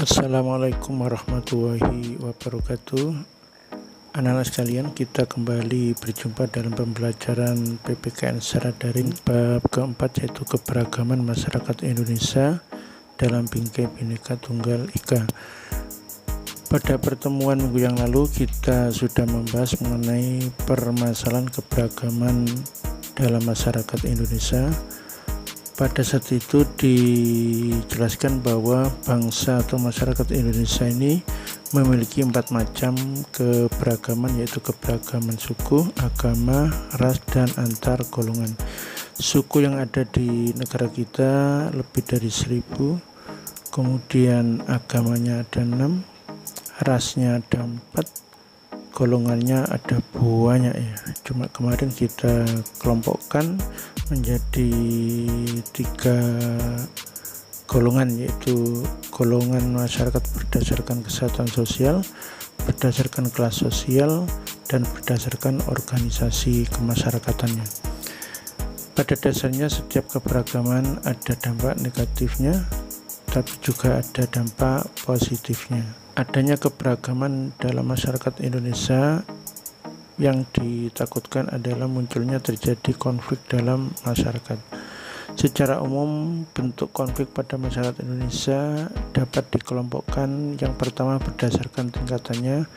Assalamualaikum warahmatullahi wabarakatuh. Anak-anak sekalian, kita kembali berjumpa dalam pembelajaran PPKN secara daring bab keempat, yaitu keberagaman masyarakat Indonesia dalam Bingkai Bhinneka Tunggal Ika. Pada pertemuan minggu yang lalu kita sudah membahas mengenai permasalahan keberagaman dalam masyarakat Indonesia. Pada saat itu dijelaskan bahwa bangsa atau masyarakat Indonesia ini memiliki 4 macam keberagaman, yaitu keberagaman suku, agama, ras, dan antar golongan. Suku yang ada di negara kita lebih dari 1000, kemudian agamanya ada 6, rasnya ada 4, golongannya ada banyak ya. Cuma kemarin kita kelompokkan menjadi 3 golongan, yaitu golongan masyarakat berdasarkan kesatuan sosial, berdasarkan kelas sosial, dan berdasarkan organisasi kemasyarakatannya. Pada dasarnya setiap keberagaman ada dampak negatifnya, tapi juga ada dampak positifnya. Adanya keberagaman dalam masyarakat Indonesia yang ditakutkan adalah munculnya terjadi konflik dalam masyarakat. Secara umum, bentuk konflik pada masyarakat Indonesia dapat dikelompokkan. Yang pertama berdasarkan tingkatannya,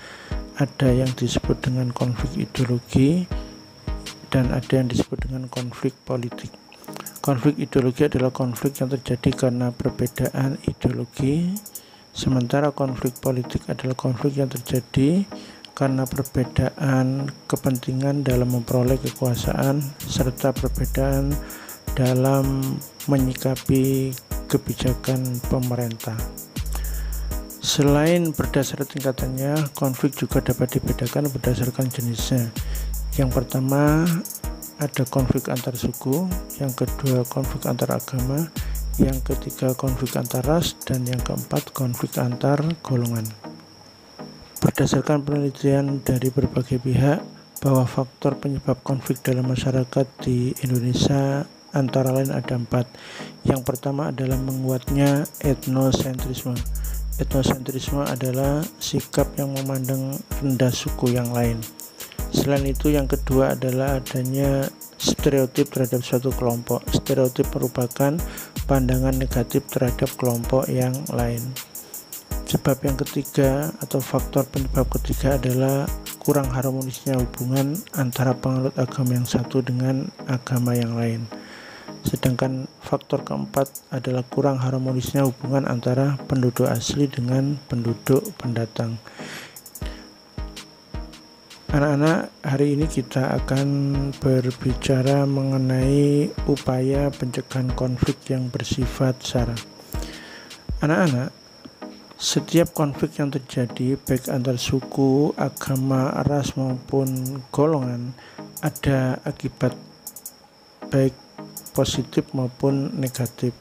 ada yang disebut dengan konflik ideologi dan ada yang disebut dengan konflik politik. Konflik ideologi adalah konflik yang terjadi karena perbedaan ideologi, sementara konflik politik adalah konflik yang terjadi karena perbedaan kepentingan dalam memperoleh kekuasaan serta perbedaan dalam menyikapi kebijakan pemerintah. Selain berdasarkan tingkatannya, konflik juga dapat dibedakan berdasarkan jenisnya. Yang pertama ada konflik antar suku, yang kedua konflik antar agama, yang ketiga konflik antar ras, dan yang keempat konflik antar golongan. Berdasarkan penelitian dari berbagai pihak bahwa faktor penyebab konflik dalam masyarakat di Indonesia antara lain ada 4. Yang pertama adalah menguatnya etnosentrisme. Etnosentrisme adalah sikap yang memandang rendah suku yang lain. Selain itu, yang kedua adalah adanya stereotip terhadap suatu kelompok. Stereotip merupakan pandangan negatif terhadap kelompok yang lain. Sebab yang ketiga atau faktor penyebab ketiga adalah kurang harmonisnya hubungan antara penganut agama yang satu dengan agama yang lain. Sedangkan faktor keempat adalah kurang harmonisnya hubungan antara penduduk asli dengan penduduk pendatang. Anak-anak, hari ini kita akan berbicara mengenai upaya pencegahan konflik yang bersifat SARA. Anak-anak, setiap konflik yang terjadi baik antar suku, agama, ras maupun golongan ada akibat baik positif maupun negatif.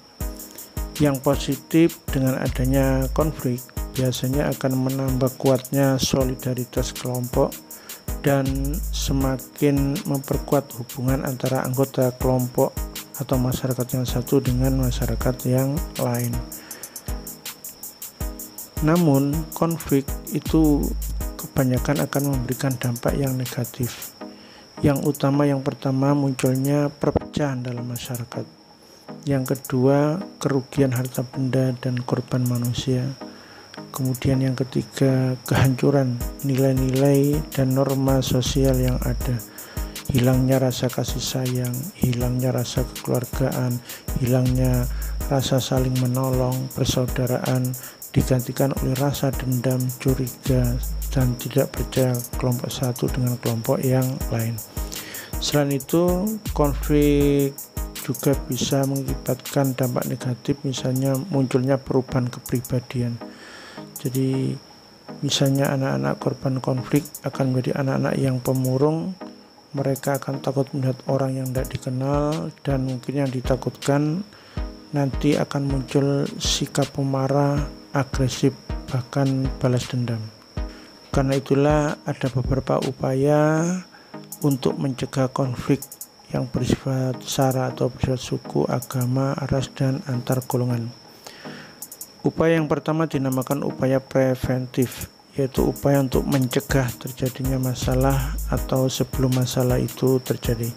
Yang positif, dengan adanya konflik biasanya akan menambah kuatnya solidaritas kelompok dan semakin memperkuat hubungan antara anggota kelompok atau masyarakat yang satu dengan masyarakat yang lain. Namun, konflik itu kebanyakan akan memberikan dampak yang negatif. Yang utama, yang pertama, munculnya perpecahan dalam masyarakat. Yang kedua, kerugian harta benda dan korban manusia. Kemudian yang ketiga, kehancuran nilai-nilai dan norma sosial yang ada. Hilangnya rasa kasih sayang, hilangnya rasa kekeluargaan, hilangnya rasa saling menolong, persaudaraan, digantikan oleh rasa dendam, curiga, dan tidak percaya kelompok satu dengan kelompok yang lain. Selain itu, konflik juga bisa mengakibatkan dampak negatif, misalnya munculnya perubahan kepribadian. Jadi misalnya anak-anak korban konflik akan menjadi anak-anak yang pemurung, mereka akan takut melihat orang yang tidak dikenal, dan mungkin yang ditakutkan nanti akan muncul sikap pemarah, agresif, bahkan balas dendam. Karena itulah ada beberapa upaya untuk mencegah konflik yang bersifat SARA atau bersifat suku, agama, ras, dan antar golongan. Upaya yang pertama dinamakan upaya preventif, yaitu upaya untuk mencegah terjadinya masalah atau sebelum masalah itu terjadi.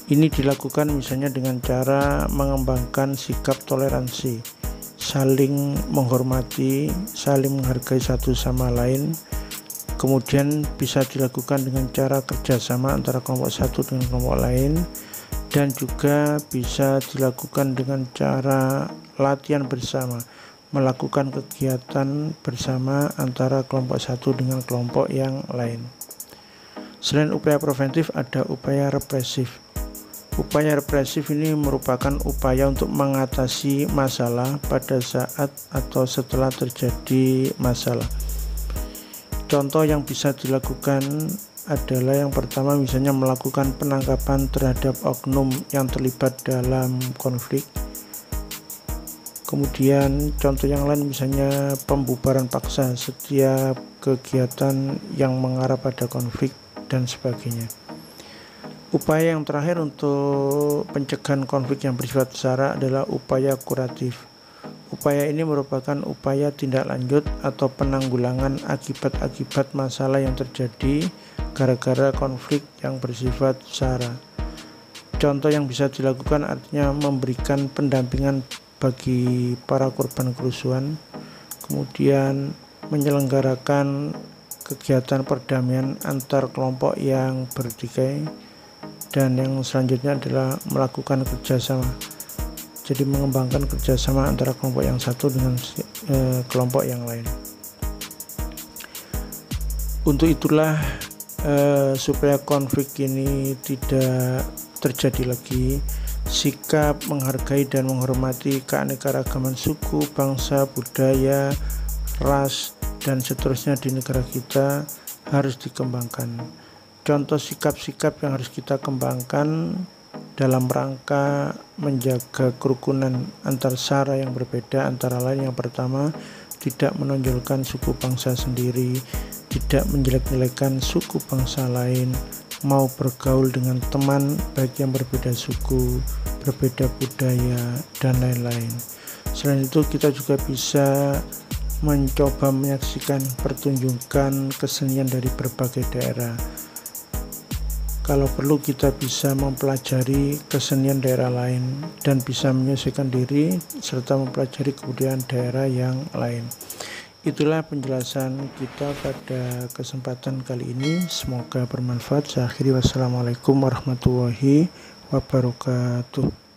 Ini dilakukan misalnya dengan cara mengembangkan sikap toleransi, saling menghormati, saling menghargai satu sama lain. Kemudian bisa dilakukan dengan cara kerjasama antara kelompok satu dengan kelompok lain, dan juga bisa dilakukan dengan cara latihan bersama, melakukan kegiatan bersama antara kelompok satu dengan kelompok yang lain. Selain upaya preventif, ada upaya represif. Upaya represif ini merupakan upaya untuk mengatasi masalah pada saat atau setelah terjadi masalah. Contoh yang bisa dilakukan adalah yang pertama, misalnya melakukan penangkapan terhadap oknum yang terlibat dalam konflik. Kemudian contoh yang lain misalnya pembubaran paksa setiap kegiatan yang mengarah pada konflik dan sebagainya. Upaya yang terakhir untuk pencegahan konflik yang bersifat sara adalah upaya kuratif. Upaya ini merupakan upaya tindak lanjut atau penanggulangan akibat-akibat masalah yang terjadi gara-gara konflik yang bersifat sara. Contoh yang bisa dilakukan artinya memberikan pendampingan bagi para korban kerusuhan, kemudian menyelenggarakan kegiatan perdamaian antar kelompok yang bertikai, dan yang selanjutnya adalah melakukan kerjasama. Jadi mengembangkan kerjasama antara kelompok yang satu dengan kelompok yang lain. Untuk itulah supaya konflik ini tidak terjadi lagi, sikap menghargai dan menghormati keanekaragaman suku, bangsa, budaya, ras, dan seterusnya di negara kita harus dikembangkan. Contoh sikap-sikap yang harus kita kembangkan dalam rangka menjaga kerukunan antar sara yang berbeda antara lain, yang pertama, tidak menonjolkan suku bangsa sendiri, tidak menjelek-jelekan suku bangsa lain, mau bergaul dengan teman baik yang berbeda suku, berbeda budaya, dan lain-lain. Selain itu, kita juga bisa mencoba menyaksikan pertunjukan kesenian dari berbagai daerah. Kalau perlu, kita bisa mempelajari kesenian daerah lain dan bisa menyesuaikan diri serta mempelajari kebudayaan daerah yang lain. Itulah penjelasan kita pada kesempatan kali ini. Semoga bermanfaat. Saya akhiri, wassalamualaikum warahmatullahi wabarakatuh.